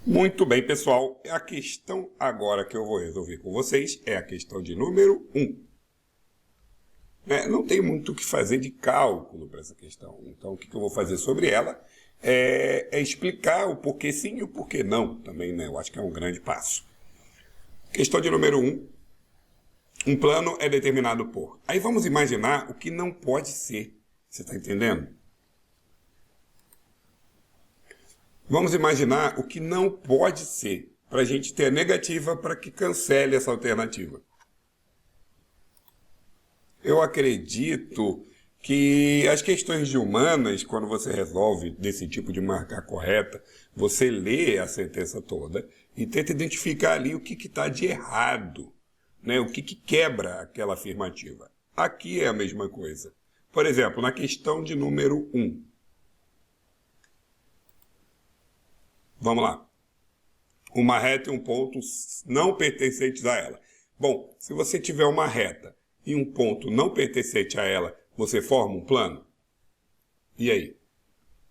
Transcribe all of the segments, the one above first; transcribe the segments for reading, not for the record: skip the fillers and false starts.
Muito bem, pessoal. A questão agora que eu vou resolver com vocês é a questão de número 1. Não tem muito o que fazer de cálculo para essa questão. Então, o que eu vou fazer sobre ela é explicar o porquê sim e o porquê não também, né? Eu acho que é um grande passo. Questão de número 1. Um plano é determinado por... Aí vamos imaginar o que não pode ser. Você está entendendo? Vamos imaginar o que não pode ser, para a gente ter a negativa para que cancele essa alternativa. Eu acredito que as questões de humanas, quando você resolve desse tipo de marcar correta, você lê a sentença toda e tenta identificar ali o que está de errado, né? O que quebra aquela afirmativa. Aqui é a mesma coisa. Por exemplo, na questão de número 1. Vamos lá. Uma reta e um ponto não pertencentes a ela. Bom, se você tiver uma reta e um ponto não pertencente a ela, você forma um plano? E aí?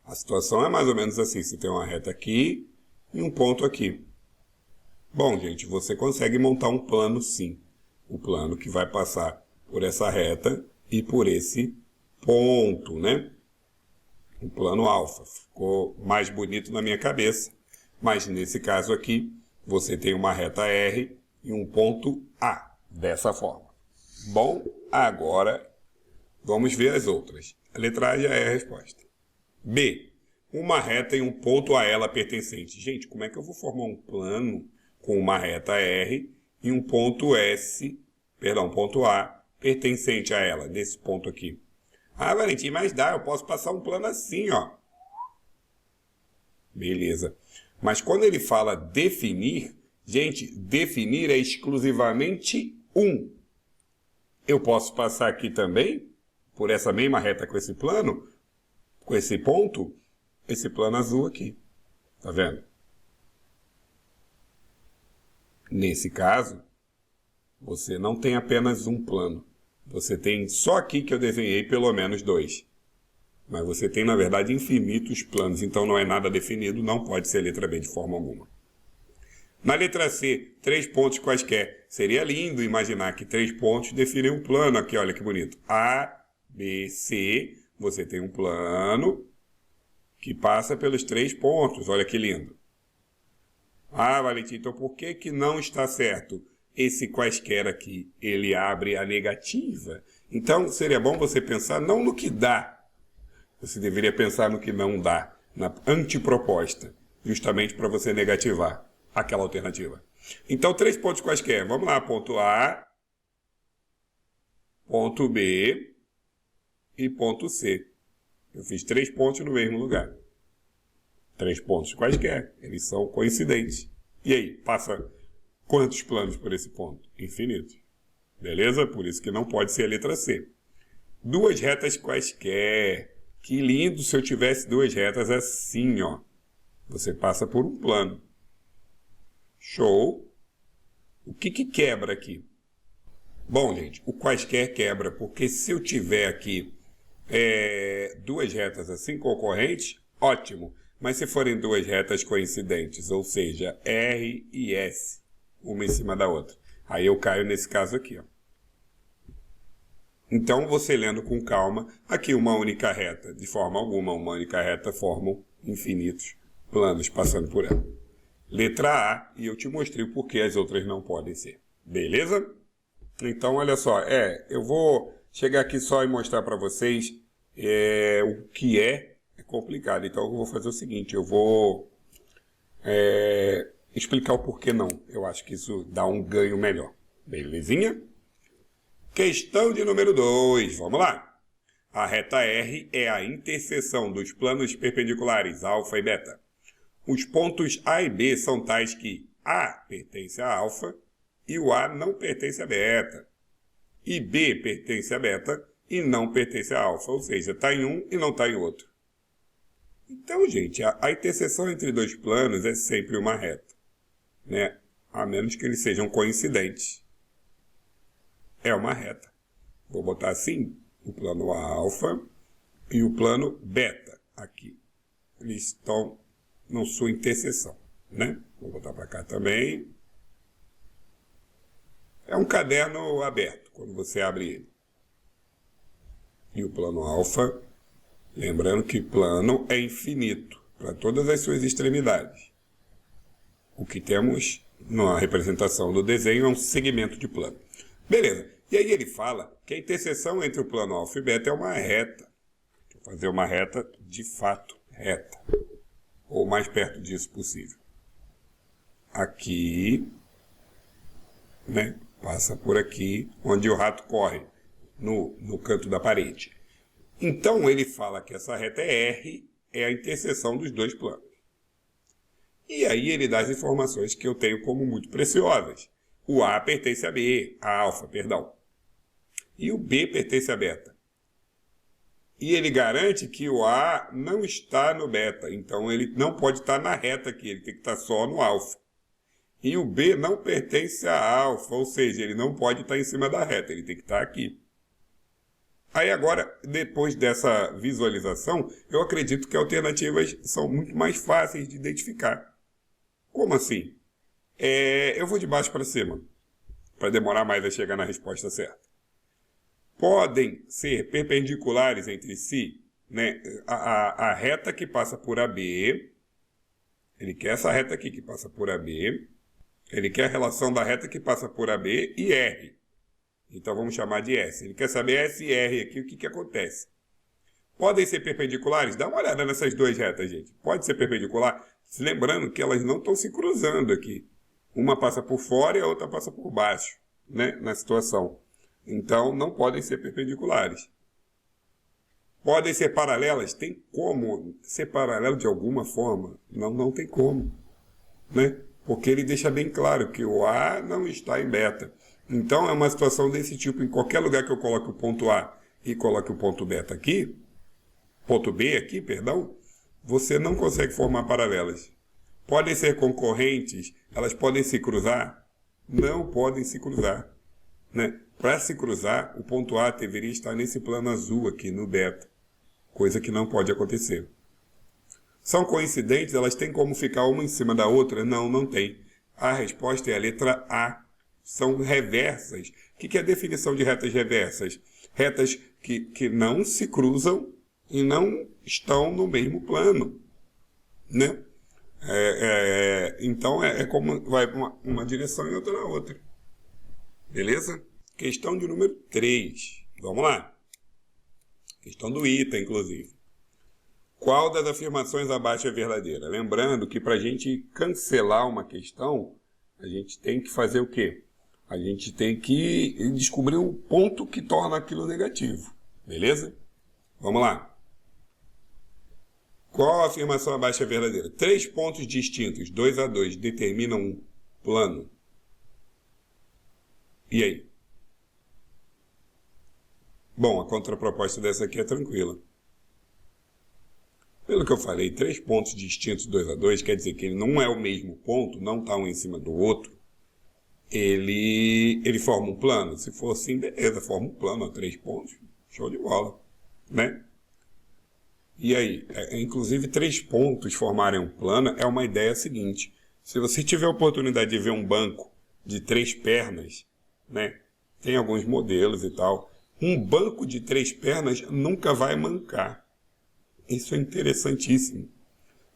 A situação é mais ou menos assim. Você tem uma reta aqui e um ponto aqui. Bom, gente, você consegue montar um plano sim. O plano que vai passar por essa reta e por esse ponto, né? O plano alfa. Ficou mais bonito na minha cabeça. Mas nesse caso aqui, você tem uma reta R e um ponto A, dessa forma. Bom, agora vamos ver as outras. A letra A já é a resposta. B, uma reta e um ponto a ela pertencente. Gente, como é que eu vou formar um plano com uma reta R e um ponto ponto A pertencente a ela, desse ponto aqui? Ah, Valentim, mas dá, eu posso passar um plano assim, ó. Beleza. Mas quando ele fala definir, gente, definir é exclusivamente um. Eu posso passar aqui também, por essa mesma reta com esse plano, com esse ponto, esse plano azul aqui. Tá vendo? Nesse caso, você não tem apenas um plano. Você tem só aqui que eu desenhei pelo menos 2. Mas você tem, na verdade, infinitos planos, então não é nada definido, não pode ser letra B de forma alguma. Na letra C, 3 pontos quaisquer. Seria lindo imaginar que 3 pontos definem um plano aqui, olha que bonito. A, B, C, você tem um plano que passa pelos 3 pontos, olha que lindo. Ah, Valentim, então por que não está certo? Esse quaisquer aqui, ele abre a negativa. Então, seria bom você pensar não no que dá, você deveria pensar no que não dá, na antiproposta, justamente para você negativar aquela alternativa. Então, 3 pontos quaisquer. Vamos lá, ponto A, ponto B e ponto C. Eu fiz 3 pontos no mesmo lugar. 3 pontos quaisquer, eles são coincidentes. E aí, passa quantos planos por esse ponto? Infinitos. Beleza? Por isso que não pode ser a letra C. 2 retas quaisquer. Que lindo se eu tivesse 2 retas assim, ó. Você passa por um plano. Show. O que quebra aqui? Bom, gente, o quaisquer quebra, porque se eu tiver aqui 2 retas assim concorrentes, ótimo. Mas se forem 2 retas coincidentes, ou seja, R e S, uma em cima da outra, aí eu caio nesse caso aqui, ó. Então, você lendo com calma, aqui uma única reta, de forma alguma, uma única reta formam infinitos planos passando por ela. Letra A, e eu te mostrei o porquê as outras não podem ser. Beleza? Então, olha só, eu vou chegar aqui só e mostrar para vocês o que é complicado. Então, eu vou fazer o seguinte, eu vou explicar o porquê não. Eu acho que isso dá um ganho melhor. Belezinha? Questão de número 2, vamos lá. A reta R é a interseção dos planos perpendiculares alfa e beta. Os pontos A e B são tais que A pertence a alfa e o A não pertence a beta. E B pertence a beta e não pertence a alfa, ou seja, está em um e não está em outro. Então, gente, a interseção entre 2 planos é sempre uma reta, né? A menos que eles sejam coincidentes. É uma reta. Vou botar assim, o plano alfa e o plano beta aqui. Eles estão na sua interseção, né? Vou botar para cá também. É um caderno aberto, quando você abre ele. E o plano alfa, lembrando que plano é infinito, para todas as suas extremidades. O que temos na representação do desenho é um segmento de plano. Beleza. E aí ele fala que a interseção entre o plano alfa e beta é uma reta. Deixa eu fazer uma reta de fato reta. Ou o mais perto disso possível. Aqui, né? Passa por aqui, onde o rato corre, no canto da parede. Então ele fala que essa reta é R, é a interseção dos dois planos. E aí ele dá as informações que eu tenho como muito preciosas. O A pertence a B, a alfa, perdão. E o B pertence a beta. E ele garante que o A não está no beta, então ele não pode estar na reta aqui, ele tem que estar só no alfa. E o B não pertence a alfa, ou seja, ele não pode estar em cima da reta, ele tem que estar aqui. Aí agora, depois dessa visualização, eu acredito que alternativas são muito mais fáceis de identificar. Como assim? Eu vou de baixo para cima, para demorar mais a chegar na resposta certa. Podem ser perpendiculares entre si, né? A reta que passa por AB, ele quer essa reta aqui que passa por AB, ele quer a relação da reta que passa por AB e R. Então vamos chamar de S. Ele quer saber S e R aqui, o que acontece. Podem ser perpendiculares? Dá uma olhada nessas duas retas, gente. Pode ser perpendicular? Lembrando que elas não estão se cruzando aqui. Uma passa por fora e a outra passa por baixo, né? Na situação. Então não podem ser perpendiculares. Podem ser paralelas? Tem como ser paralelo de alguma forma? Não tem como, né? Porque ele deixa bem claro que o A não está em beta. Então é uma situação desse tipo. Em qualquer lugar que eu coloque o ponto A e coloque o ponto beta aqui, ponto B aqui, perdão, você não consegue formar paralelas. Podem ser concorrentes, elas podem se cruzar? Não podem se cruzar, né? Para se cruzar, o ponto A deveria estar nesse plano azul aqui, no beta, coisa que não pode acontecer. São coincidentes? Elas têm como ficar uma em cima da outra? Não, não tem. A resposta é a letra A. São reversas. O que é a definição de retas reversas? Retas que não se cruzam e não estão no mesmo plano, né? Então é como vai uma direção e outra na outra. Beleza? Questão de número 3. Vamos lá. Questão do ITA, inclusive. Qual das afirmações abaixo é verdadeira? Lembrando que para a gente cancelar uma questão, a gente tem que fazer o quê? A gente tem que descobrir o ponto que torna aquilo negativo. Beleza? Vamos lá. Qual afirmação abaixo é verdadeira? 3 pontos distintos, 2 a 2, determinam um plano. E aí? Bom, a contraproposta dessa aqui é tranquila. Pelo que eu falei, 3 pontos distintos, 2 a 2, quer dizer que ele não é o mesmo ponto, não está um em cima do outro. Ele forma um plano. Se for assim, beleza, forma um plano a 3 pontos. Show de bola, né? E aí, inclusive 3 pontos formarem um plano é uma ideia seguinte. Se você tiver a oportunidade de ver um banco de 3 pernas, né? Tem alguns modelos e tal. Um banco de 3 pernas nunca vai mancar. Isso é interessantíssimo.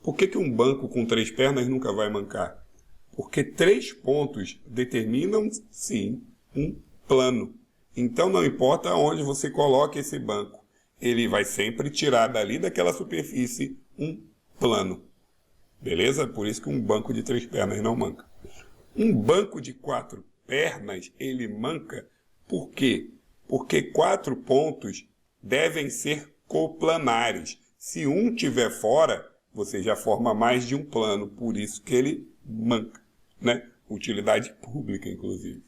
Por que um banco com 3 pernas nunca vai mancar? Porque 3 pontos determinam, sim, um plano. Então não importa onde você coloque esse banco, ele vai sempre tirar dali daquela superfície um plano. Beleza? Por isso que um banco de 3 pernas não manca. Um banco de 4 pernas, ele manca. Por quê? Porque 4 pontos devem ser coplanares. Se um tiver fora, você já forma mais de um plano, por isso que ele manca, né? Utilidade pública, inclusive.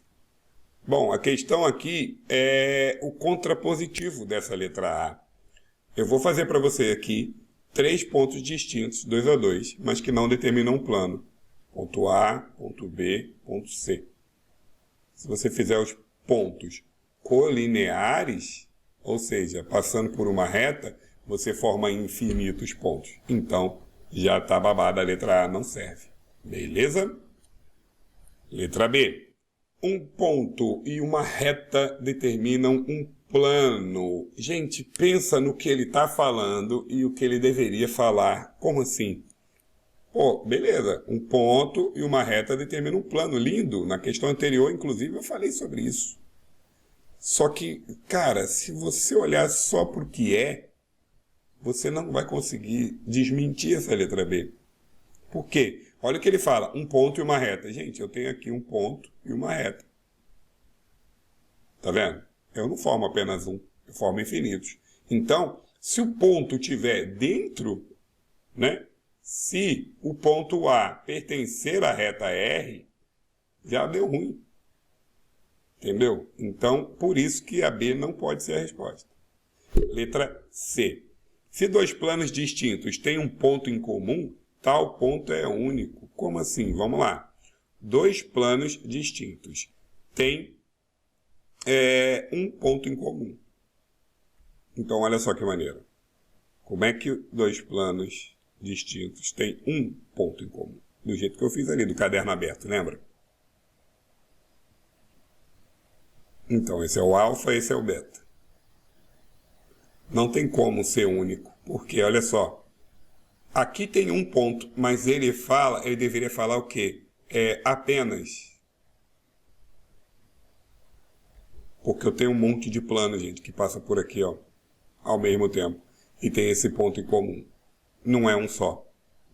Bom, a questão aqui é o contrapositivo dessa letra A. Eu vou fazer para você aqui 3 pontos distintos, 2 a 2, mas que não determinam um plano. Ponto A, ponto B, ponto C. Se você fizer os pontos colineares, ou seja, passando por uma reta, você forma infinitos pontos. Então, Já tá babada, a letra A não serve. Beleza? Letra B. Um ponto e uma reta determinam um plano. Gente, pensa no que ele está falando e o que ele deveria falar. Como assim? Pô, beleza. Um ponto e uma reta determinam um plano. Lindo. Na questão anterior, inclusive, eu falei sobre isso. Só que, cara, se você olhar só para o que é, você não vai conseguir desmentir essa letra B. Por quê? Olha o que ele fala, um ponto e uma reta. Gente, eu tenho aqui um ponto e uma reta. Tá vendo? Eu não formo apenas um, eu formo infinitos. Então, se o ponto estiver dentro, né? Se o ponto A pertencer à reta R, já deu ruim. Entendeu? Então, por isso que a B não pode ser a resposta. Letra C. Se dois planos distintos têm um ponto em comum, tal ponto é único. Como assim? Vamos lá. Dois planos distintos têm um ponto em comum. Então, olha só que maneira. Como é que dois planos distintos têm um ponto em comum? Do jeito que eu fiz ali, do caderno aberto, lembra? Então, esse é o alfa, esse é o beta. Não tem como ser único, porque, olha só, aqui tem um ponto, mas ele deveria falar o quê? Apenas. Porque eu tenho um monte de plano, gente, que passa por aqui, ó, ao mesmo tempo. E tem esse ponto em comum. Não é um só.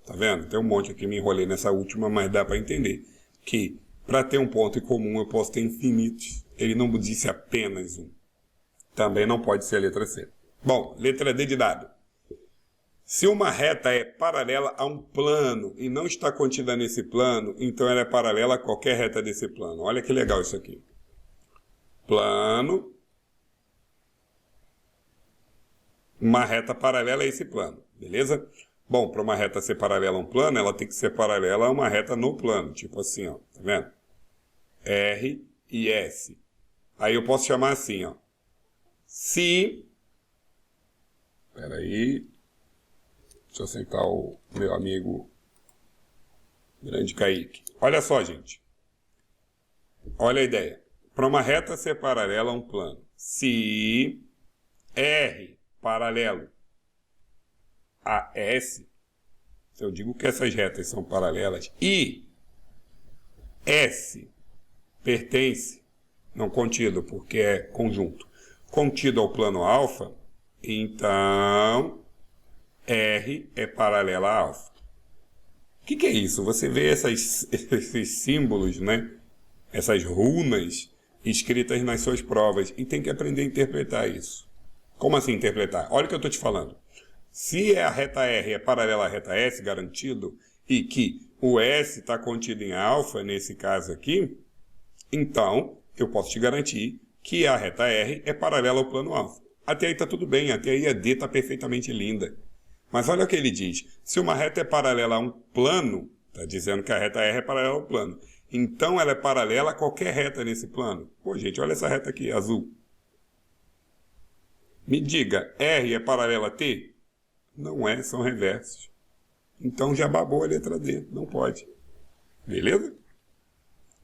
Tá vendo? Tem um monte aqui, me enrolei nessa última, mas dá para entender que para ter um ponto em comum eu posso ter infinitos. Ele não disse apenas um. Também não pode ser a letra C. Bom, letra D de dado. Se uma reta é paralela a um plano e não está contida nesse plano, então ela é paralela a qualquer reta desse plano. Olha que legal isso aqui. Plano. Uma reta paralela a esse plano, beleza? Bom, para uma reta ser paralela a um plano, ela tem que ser paralela a uma reta no plano. Tipo assim, ó, tá vendo? R e S. Aí eu posso chamar assim, ó. Se... Espera aí. Deixa eu sentar o meu amigo grande Kaique. Olha só, gente. Olha a ideia. Para uma reta ser paralela a um plano, se R paralelo a S, se eu digo que essas retas são paralelas e S pertence, não contido, porque é conjunto, contido ao plano alfa, então R é paralela a alfa. O que é isso? Você vê esses símbolos, né? Essas runas escritas nas suas provas e tem que aprender a interpretar isso. Como assim interpretar? Olha o que eu estou te falando. Se a reta R é paralela à reta S, garantido, e que o S está contido em alfa, nesse caso aqui, então eu posso te garantir que a reta R é paralela ao plano alfa. Até aí está tudo bem, até aí a D está perfeitamente linda. Mas olha o que ele diz. Se uma reta é paralela a um plano, está dizendo que a reta R é paralela ao plano. Então ela é paralela a qualquer reta nesse plano. Pô, gente, olha essa reta aqui, azul. Me diga, R é paralela a T? Não é, são reversos. Então já babou a letra D, não pode. Beleza?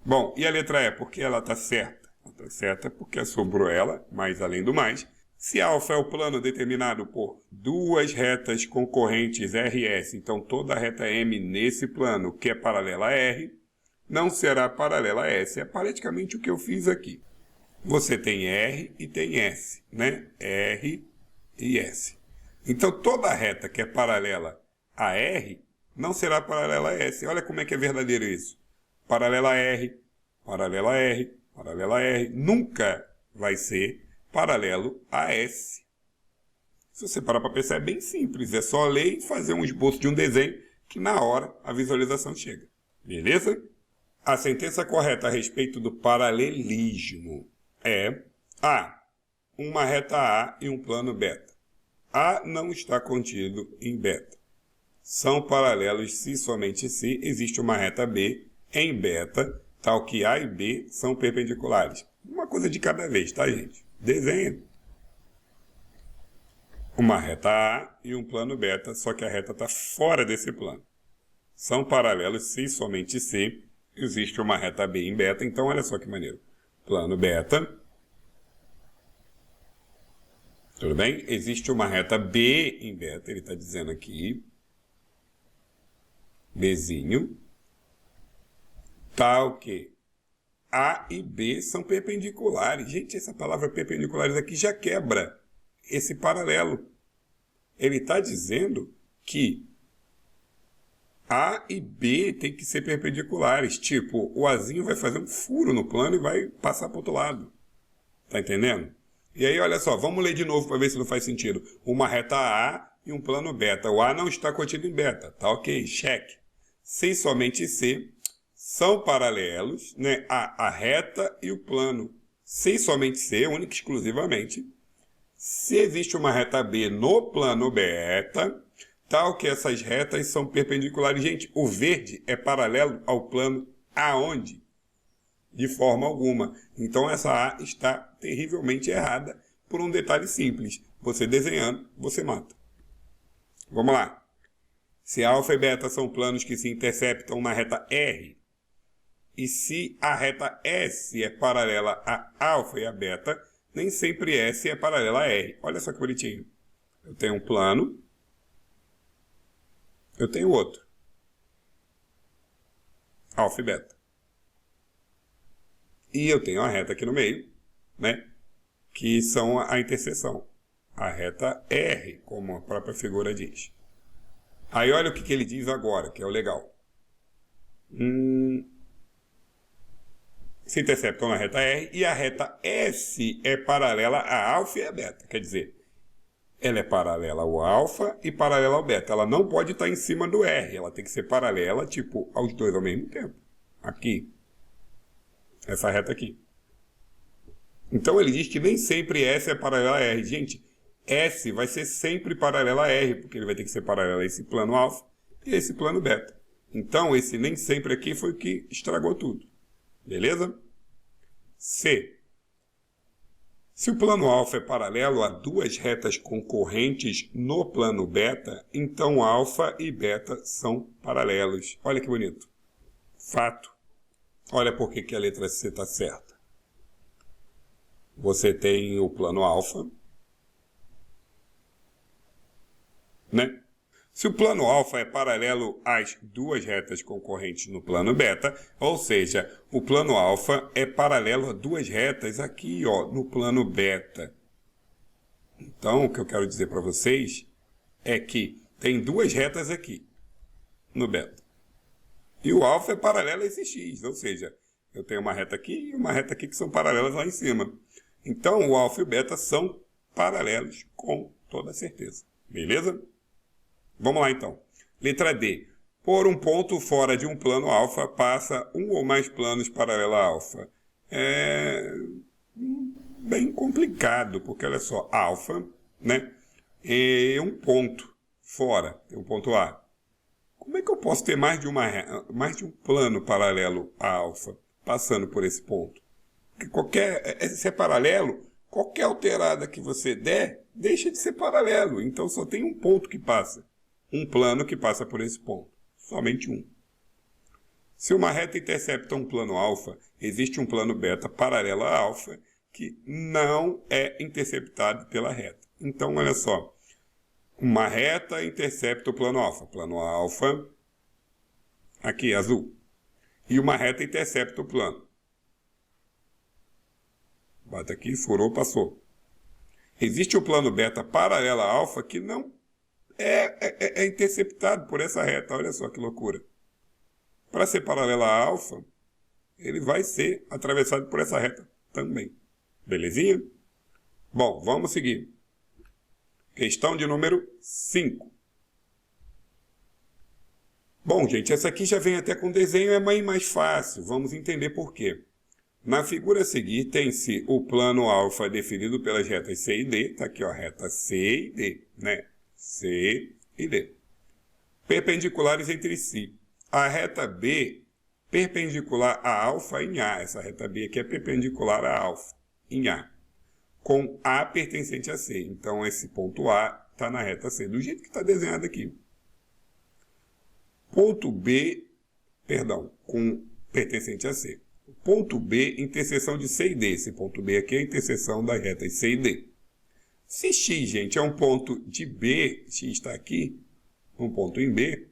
Bom, e a letra E, por que ela está certa? Ela está certa porque sobrou ela, mas além do mais, se alfa é o plano determinado por duas retas concorrentes R e S, então toda a reta M nesse plano que é paralela a R, não será paralela a S. É praticamente o que eu fiz aqui. Você tem R e tem S, né? R e S. Então, toda reta que é paralela a R não será paralela a S. Olha como é que é verdadeiro isso. Paralela a R, paralela a R, paralela a R. Nunca vai ser paralelo a S. Se você parar para pensar, é bem simples. É só ler e fazer um esboço de um desenho que na hora a visualização chega. Beleza? A sentença correta a respeito do paralelismo é A. Uma reta A e um plano beta. A não está contido em beta. São paralelos se somente se existe uma reta B em beta, tal que A e B são perpendiculares. Uma coisa de cada vez, tá, gente? Desenha. uma reta A e um plano beta, só que a reta está fora desse plano. São paralelos se somente se existe uma reta B em beta. Então, olha só que maneiro. Plano beta. Tudo bem? Existe uma reta B em beta, ele está dizendo aqui. Bzinho. Tal que A e B são perpendiculares. Gente, essa palavra perpendiculares aqui já quebra esse paralelo. Ele está dizendo que A e B tem que ser perpendiculares. Tipo, o Azinho vai fazer um furo no plano e vai passar para o outro lado. Tá entendendo? E aí, olha só, vamos ler de novo para ver se não faz sentido. Uma reta A e um plano beta. O A não está contido em beta. Tá ok, cheque. Se somente C são paralelos, né? A reta e o plano. Se somente C, única e exclusivamente. Se existe uma reta B no plano beta, tal que essas retas são perpendiculares. Gente, o verde é paralelo ao plano aonde? De forma alguma. Então essa A está terrivelmente errada por um detalhe simples. Você desenhando, você mata. Vamos lá. Se alfa e beta são planos que se interceptam na reta R, e se a reta S é paralela a alfa e a beta, nem sempre S é paralela a R. Olha só que bonitinho. Eu tenho um plano, eu tenho outro. Alfa e beta. E eu tenho a reta aqui no meio, né? Que são a interseção. A reta R, como a própria figura diz. Aí olha o que ele diz agora, que é o legal. Se interceptam na reta R e a reta S é paralela a alfa e a beta. Quer dizer, ela é paralela ao alfa e paralela ao beta. Ela não pode estar em cima do R. Ela tem que ser paralela, tipo, aos dois ao mesmo tempo. Aqui. Essa reta aqui. Então ele diz que nem sempre S é paralela a R. Gente, S vai ser sempre paralela a R, porque ele vai ter que ser paralelo a esse plano alfa e a esse plano beta. Então esse nem sempre aqui foi o que estragou tudo. Beleza? C. Se o plano alfa é paralelo a duas retas concorrentes no plano beta, então alfa e beta são paralelos. Olha que bonito. Fato. Olha por que a letra C está certa. Você tem o plano alfa, né? Se o plano alfa é paralelo às duas retas concorrentes no plano beta, ou seja, o plano alfa é paralelo a duas retas aqui, ó, no plano beta. Então, o que eu quero dizer para vocês é que tem duas retas aqui no beta. E o alfa é paralelo a esse x, ou seja, eu tenho uma reta aqui e uma reta aqui que são paralelas lá em cima. Então, o alfa e o beta são paralelos com toda certeza. Beleza? Vamos lá, então. Letra D. Por um ponto fora de um plano alfa, passa um ou mais planos paralelos a alfa. É bem complicado, porque olha só, alfa, né? É um ponto fora, tem um ponto A. Como é que eu posso ter mais de um plano paralelo a alfa passando por esse ponto? Porque se é paralelo, qualquer alterada que você der, deixa de ser paralelo. Então só tem um ponto que passa. Um plano que passa por esse ponto. Somente um. Se uma reta intercepta um plano alfa, existe um plano beta paralelo a alfa que não é interceptado pela reta. Então, olha só. Uma reta intercepta o plano alfa. Plano alfa, aqui, azul. E uma reta intercepta o plano. Bota aqui, furou, passou. Existe o plano beta paralelo a alfa que não é interceptado por essa reta. Olha só que loucura. Para ser paralelo a alfa, ele vai ser atravessado por essa reta também. Belezinha? Bom, vamos seguir. Questão de número 5. Bom, gente, essa aqui já vem até com desenho, é mais fácil. Vamos entender por quê. Na figura a seguir, tem-se o plano alfa definido pelas retas C e D. Está aqui, ó, reta C e D, né? C e D. Perpendiculares entre si. A reta B, perpendicular a alfa em A. Essa reta B aqui é perpendicular a alfa em A. Com A pertencente a C. Então, esse ponto A está na reta C, do jeito que está desenhado aqui. Ponto B, pertencente a C. Ponto B, interseção de C e D. Esse ponto B aqui é a interseção das retas C e D. Se X, gente, é um ponto de B, X está aqui, um ponto em B,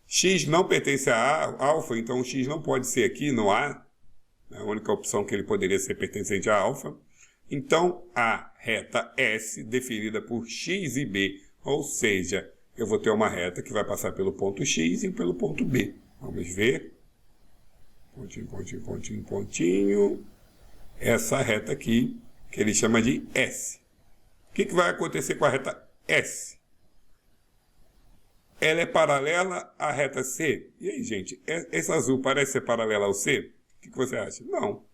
X não pertence a alfa, então o X não pode ser aqui no A, é a única opção que ele poderia ser pertencente a alfa. Então, a reta S, definida por X e B, ou seja, eu vou ter uma reta que vai passar pelo ponto X e pelo ponto B. Vamos ver. Pontinho, pontinho, pontinho, pontinho. Essa reta aqui, que ele chama de S. O que vai acontecer com a reta S? Ela é paralela à reta C. E aí, gente, esse azul parece ser paralela ao C? O que você acha? Não.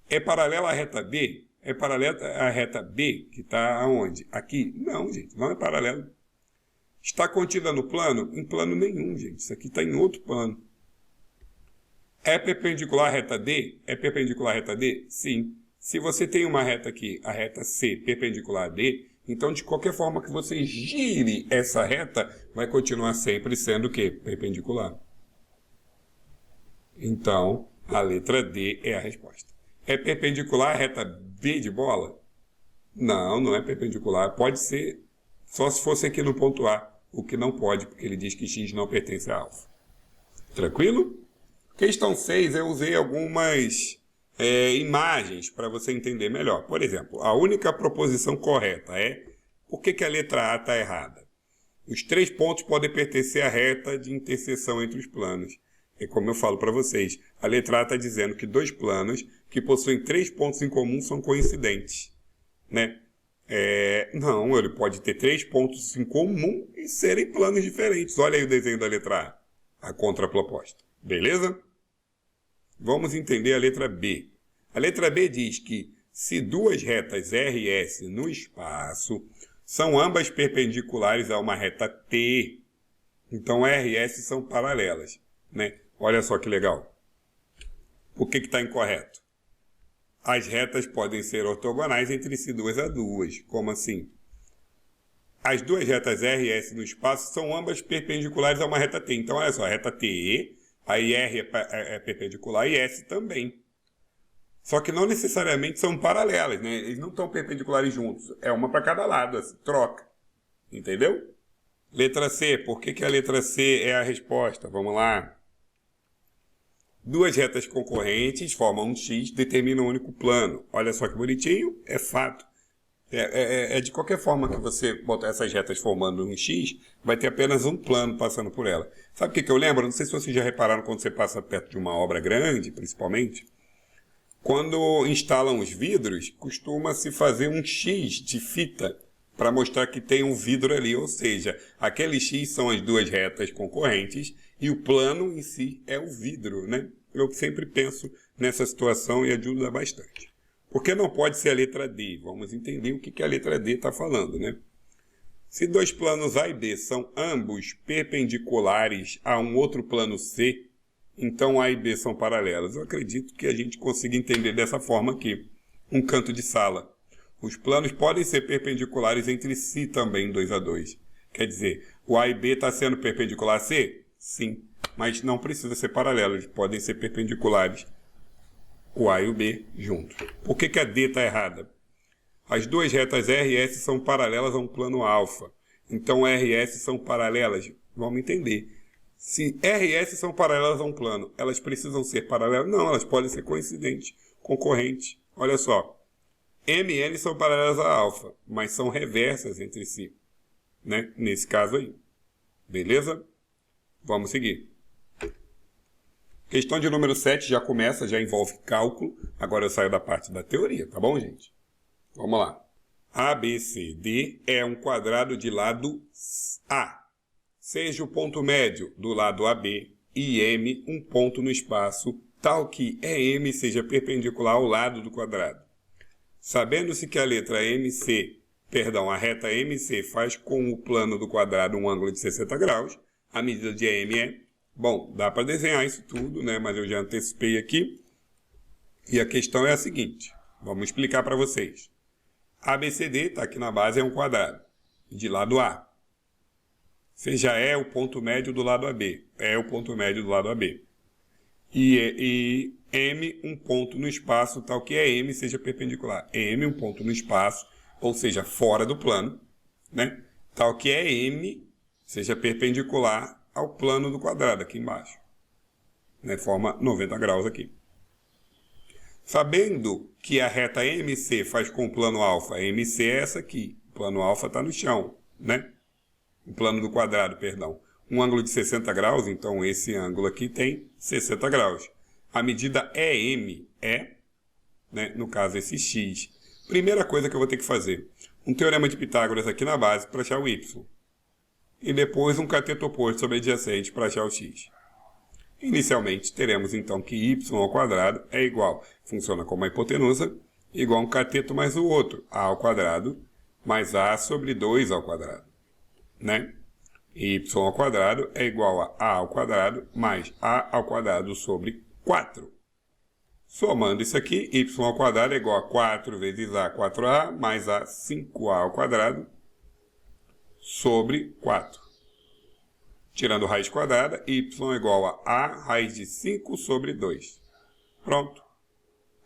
É paralela à reta B? É paralela à reta B, que está aonde? Aqui? Não, gente, não é paralela. Está contida no plano? Em plano nenhum, gente. Isso aqui está em outro plano. É perpendicular à reta D? É perpendicular à reta D? Sim. Se você tem uma reta aqui, a reta C, perpendicular a D, então, de qualquer forma que você gire essa reta, vai continuar sempre sendo o quê? Perpendicular. Então, a letra D é a resposta. É perpendicular à reta B de bola? Não, não é perpendicular. Pode ser só se fosse aqui no ponto A, o que não pode, porque ele diz que X não pertence a alfa. Tranquilo? Questão 6, eu usei algumas imagens para você entender melhor. Por exemplo, a única proposição correta é por que a letra A está errada? Os 3 pontos podem pertencer à reta de interseção entre os planos. É como eu falo para vocês, a letra A está dizendo que 2 planos que possuem 3 pontos em comum são coincidentes, né? Não, ele pode ter 3 pontos em comum e serem planos diferentes. Olha aí o desenho da letra A contraproposta. Beleza? Vamos entender a letra B. A letra B diz que se 2 retas R e S no espaço são ambas perpendiculares a uma reta T, então R e S são paralelas, né? Olha só que legal. Por que está incorreto? As retas podem ser ortogonais entre si 2 a 2. Como assim? As 2 retas R e S no espaço são ambas perpendiculares a uma reta T. Então, olha só, a reta T, aí R é perpendicular e S também. Só que não necessariamente são paralelas, né? Eles não estão perpendiculares juntos. É uma para cada lado, assim, troca. Entendeu? Letra C. Por que a letra C é a resposta? Vamos lá. 2 retas concorrentes formam um X, determinam um único plano. Olha só que bonitinho, é fato. De qualquer forma que você botar essas retas formando um X, vai ter apenas um plano passando por ela. Sabe o que eu lembro? Não sei se vocês já repararam quando você passa perto de uma obra grande, principalmente. Quando instalam os vidros, costuma-se fazer um X de fita para mostrar que tem um vidro ali. Ou seja, aquele X são as 2 retas concorrentes e o plano em si é o vidro, né? Eu sempre penso nessa situação e ajuda bastante. Por que não pode ser a letra D? Vamos entender o que a letra D está falando, né? Se 2 planos A e B são ambos perpendiculares a um outro plano C, então A e B são paralelas. Eu acredito que a gente consiga entender dessa forma aqui. Um canto de sala. Os planos podem ser perpendiculares entre si também, 2 a 2. Quer dizer, o A e B está sendo perpendicular a C? Sim, mas não precisa ser paralelo. Eles podem ser perpendiculares, o A e o B juntos. Por que a D está errada? As 2 retas R e S são paralelas a um plano alfa. Então R e S são paralelas. Vamos entender. Se R e S são paralelas a um plano, elas precisam ser paralelas? Não, elas podem ser coincidentes, concorrentes. Olha só. M e N são paralelas a alfa, mas são reversas entre si, né? Nesse caso aí. Beleza? Vamos seguir. Questão de número 7 já começa, já envolve cálculo. Agora eu saio da parte da teoria, tá bom, gente? Vamos lá. ABCD é um quadrado de lado A. Seja o ponto médio do lado AB e M um ponto no espaço, tal que EM seja perpendicular ao lado do quadrado. Sabendo-se que a letra a reta MC faz com o plano do quadrado um ângulo de 60 graus, a medida de EM é... Bom, dá para desenhar isso tudo, né? Mas eu já antecipei aqui. E a questão é a seguinte. Vamos explicar para vocês. ABCD está aqui na base, é um quadrado, de lado A. Seja E o ponto médio do lado AB. É o ponto médio do lado AB. E M, um ponto no espaço, tal que é M, seja perpendicular. M, um ponto no espaço, ou seja, fora do plano, né? Tal que é M, seja perpendicular ao plano do quadrado, aqui embaixo. Né? Forma 90 graus aqui. Sabendo que a reta MC faz com o plano alfa, MC é essa aqui. O plano alfa está no chão, né? O plano do quadrado, perdão. Um ângulo de 60 graus, então esse ângulo aqui tem 60 graus. A medida EM é, né, no caso, esse x. Primeira coisa que eu vou ter que fazer, um teorema de Pitágoras aqui na base para achar o y. E depois um cateto oposto sobre adjacente para achar o x. Inicialmente, teremos então que y ao quadrado é igual, funciona como uma hipotenusa, igual a um cateto mais o outro, a ao quadrado, mais a sobre 2 ao quadrado. Né? Y ao quadrado é igual a ao quadrado mais a ao quadrado sobre 4. Somando isso aqui, y ao quadrado é igual a 4 vezes a 4a mais a 5a ao quadrado sobre 4. Tirando raiz quadrada, y é igual a raiz de 5 sobre 2. Pronto.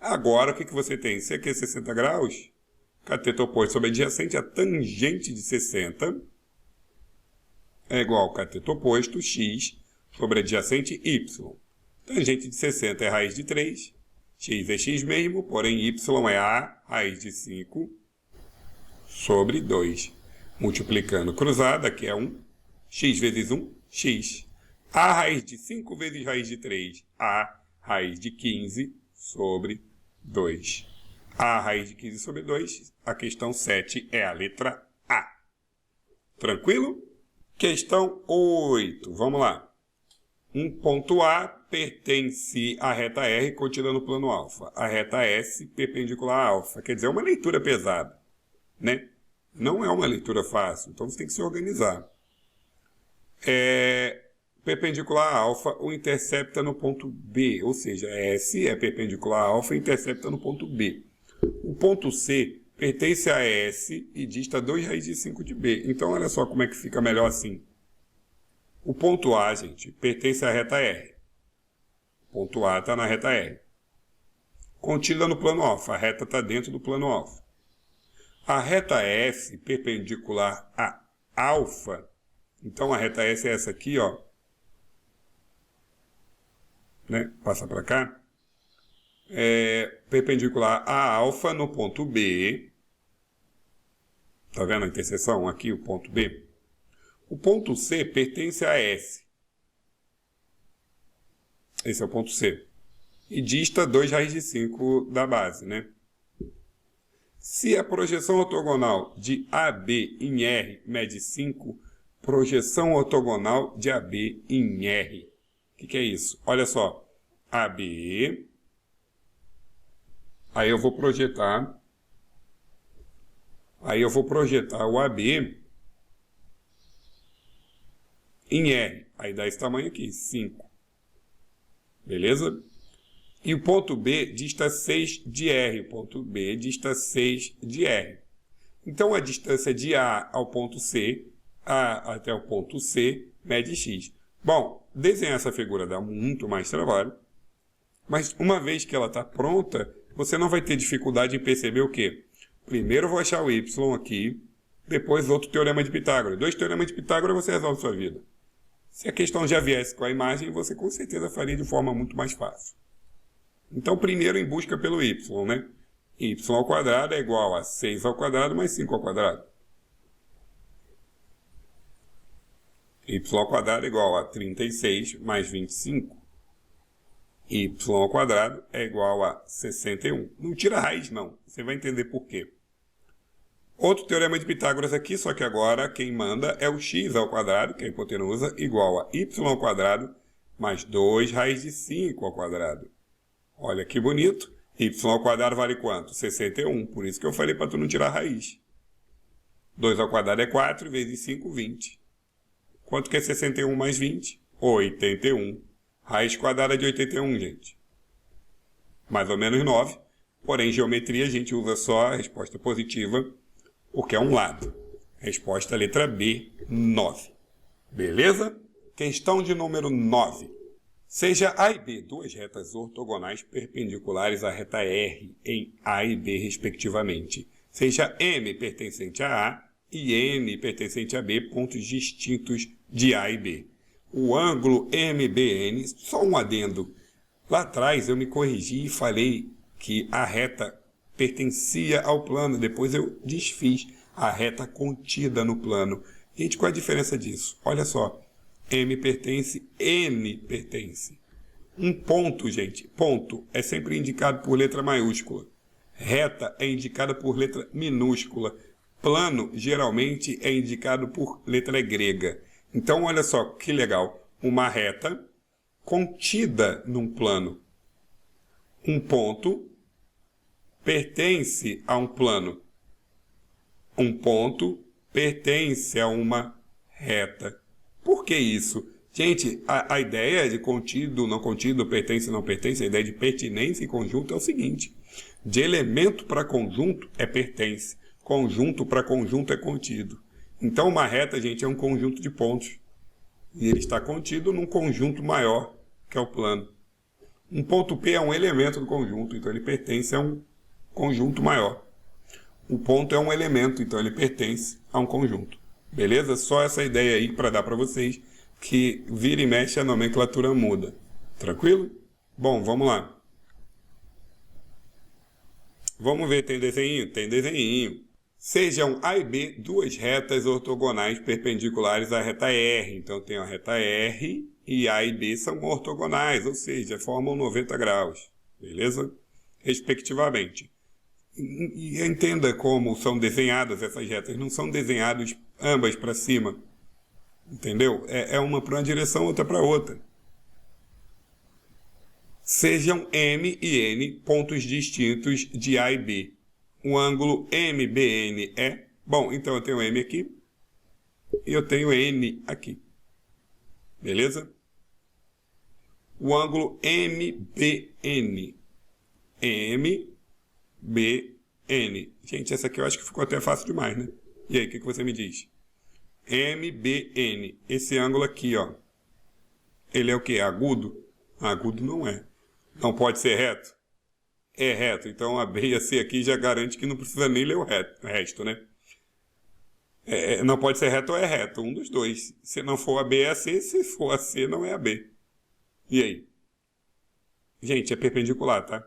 Agora, o que você tem? Se aqui é 60 graus, cateto oposto sobre adjacente, a tangente de 60 é igual ao cateto oposto, x, sobre adjacente, y. Tangente de 60 é raiz de 3, x é x mesmo, porém y é a raiz de 5 sobre 2. Multiplicando cruzada, que é 1, x vezes 1, x. A raiz de 5 vezes raiz de 3, a raiz de 15 sobre 2. A raiz de 15 sobre 2, a questão 7 é a letra A. Tranquilo? Questão 8, vamos lá. Um ponto A pertence à reta R contida no plano alfa. A reta S perpendicular a alfa. Quer dizer, é uma leitura pesada, né? Não é uma leitura fácil, então você tem que se organizar. Perpendicular a alfa o intercepta no ponto B, ou seja, S é perpendicular a alfa e intercepta no ponto B. O ponto C pertence a S e dista 2 raiz de 5 de B. Então, olha só como é que fica melhor assim. O ponto A, gente, pertence à reta R. O ponto A está na reta R. Contida no plano alfa. A reta está dentro do plano alfa. A reta S, perpendicular a alfa, então a reta S é essa aqui, ó. Né? Passa para cá. Perpendicular a alfa no ponto B. Tá vendo a interseção aqui, o ponto B? O ponto C pertence a S. Esse é o ponto C. E dista 2 raiz de 5 da base, né? Se a projeção ortogonal de AB em R mede 5, projeção ortogonal de AB em R. O que é isso? Olha só. AB. Aí eu vou projetar o AB em R. Aí dá esse tamanho aqui, 5. Beleza? E o ponto B dista 6 de R. O ponto B dista 6 de R. Então, a distância de A ao ponto C, A até o ponto C, mede x. Bom, desenhar essa figura dá muito mais trabalho, mas uma vez que ela está pronta, você não vai ter dificuldade em perceber o quê? Primeiro eu vou achar o y aqui, depois outro teorema de Pitágoras. 2 teoremas de Pitágoras você resolve sua vida. Se a questão já viesse com a imagem, você com certeza faria de forma muito mais fácil. Então, primeiro em busca pelo y, né? Y ao quadrado é igual a 6 ao quadrado mais 5 ao quadrado. Y ao quadrado é igual a 36 mais 25. Y ao quadrado é igual a 61. Não tira a raiz, não. Você vai entender por quê. Outro teorema de Pitágoras aqui, só que agora quem manda é o x ao quadrado, que é a hipotenusa, igual a y ao quadrado mais 2 raiz de 5 ao quadrado. Olha que bonito. Y ao quadrado vale quanto? 61. Por isso que eu falei para tu não tirar a raiz. 2 ao quadrado é 4, vezes 5, 20. Quanto que é 61 mais 20? 81. Raiz quadrada de 81, gente. Mais ou menos 9. Porém, em geometria a gente usa só a resposta positiva, porque é um lado. Resposta letra B, 9. Beleza? Questão de número 9. Seja A e B duas retas ortogonais perpendiculares à reta R em A e B, respectivamente. Seja M pertencente a A e N pertencente a B, pontos distintos de A e B. O ângulo MBN, só um adendo. Lá atrás eu me corrigi e falei que a reta pertencia ao plano, depois eu desfiz a reta contida no plano. Gente, qual é a diferença disso? Olha só, M pertence, N pertence. Um ponto, gente, ponto é sempre indicado por letra maiúscula. Reta é indicada por letra minúscula. Plano, geralmente, é indicado por letra grega. Então, olha só que legal. Uma reta contida num plano. Um ponto pertence a um plano. Um ponto pertence a uma reta. Por que isso? Gente, a ideia de contido, não contido, pertence, não pertence, a ideia de pertinência e conjunto é o seguinte. De elemento para conjunto é pertence. Conjunto para conjunto é contido. Então, uma reta, gente, é um conjunto de pontos. E ele está contido num conjunto maior, que é o plano. Um ponto P é um elemento do conjunto, então ele pertence a um conjunto maior. O ponto é um elemento, então ele pertence a um conjunto. Beleza? Só essa ideia aí para dar para vocês que vira e mexe a nomenclatura muda. Tranquilo? Bom, vamos lá. Vamos ver, tem desenho? Tem desenho. Sejam A e B duas retas ortogonais perpendiculares à reta R. Então tem a reta R e A e B são ortogonais, ou seja, formam 90 graus. Beleza? Respectivamente. E entenda como são desenhadas essas retas. Não são desenhadas ambas para cima. Entendeu? É uma para uma direção, outra para outra. Sejam M e N pontos distintos de A e B. O ângulo MBN é... Bom, então eu tenho M aqui e eu tenho N aqui. Beleza? O ângulo MBN. MBN. Gente, essa aqui eu acho que ficou até fácil demais, né? E aí, o que você me diz? MBN. Esse ângulo aqui, ó. Ele é o quê? Agudo? Agudo não é. Não pode ser reto? É reto. Então a B e a C aqui já garante que não precisa nem ler o resto, né? Não pode ser reto ou é reto. Um dos dois. Se não for a B, é a C. Se for a C, não é a B. E aí? Gente, é perpendicular, tá?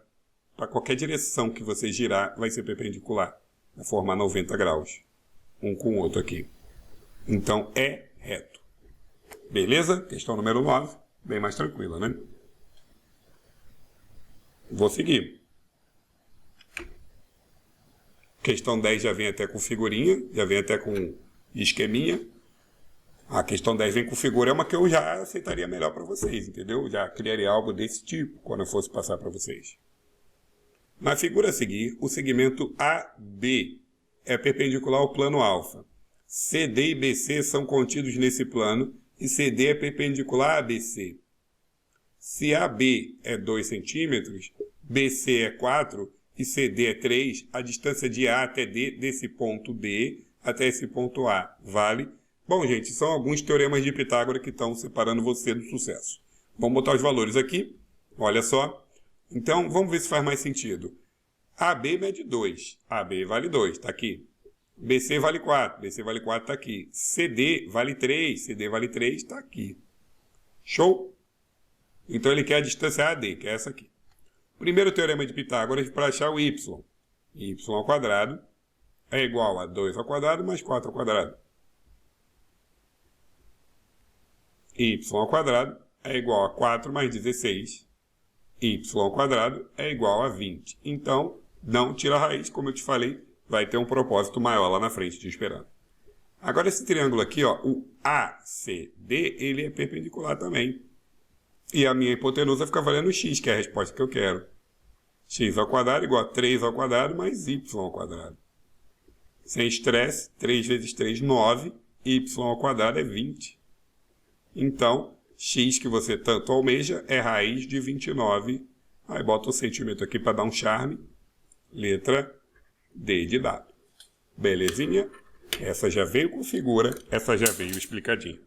Para qualquer direção que você girar, vai ser perpendicular. Vai formar 90 graus. Um com o outro aqui. Então, é reto. Beleza? Questão número 9. Bem mais tranquila, né? Vou seguir. Questão 10 já vem até com figurinha, já vem até com esqueminha. A questão 10 vem com figura, é uma que eu já aceitaria melhor para vocês, entendeu? Já criaria algo desse tipo quando eu fosse passar para vocês. Na figura a seguir, o segmento AB é perpendicular ao plano alfa. CD e BC são contidos nesse plano e CD é perpendicular a BC. Se AB é 2 centímetros, BC é 4 e CD é 3, a distância de A até D, desse ponto D até esse ponto A, vale? Bom, gente, são alguns teoremas de Pitágoras que estão separando você do sucesso. Vamos botar os valores aqui, olha só. Então, vamos ver se faz mais sentido. AB mede 2, AB vale 2, está aqui. BC vale 4, BC vale 4, está aqui. CD vale 3, CD vale 3, está aqui. Show? Então ele quer a distância AD, que é essa aqui. Primeiro teorema de Pitágoras para achar o y. Y ao quadrado é igual a 2 ao quadrado mais 4 ao quadrado. Y ao quadrado é igual a 4 mais 16. Y ao quadrado é igual a 20. Então, não tira a raiz, como eu te falei, vai ter um propósito maior lá na frente te esperando. Agora esse triângulo aqui, ó, o ACD, ele é perpendicular também. E a minha hipotenusa fica valendo x, que é a resposta que eu quero. X ao quadrado igual a 3 ao quadrado mais y ao quadrado. Sem estresse, 3 vezes 3, 9. Y ao quadrado é 20. Então, x que você tanto almeja é raiz de 29. Aí bota o centímetro aqui para dar um charme. Letra D de dado. Belezinha? Essa já veio com figura, essa já veio explicadinha.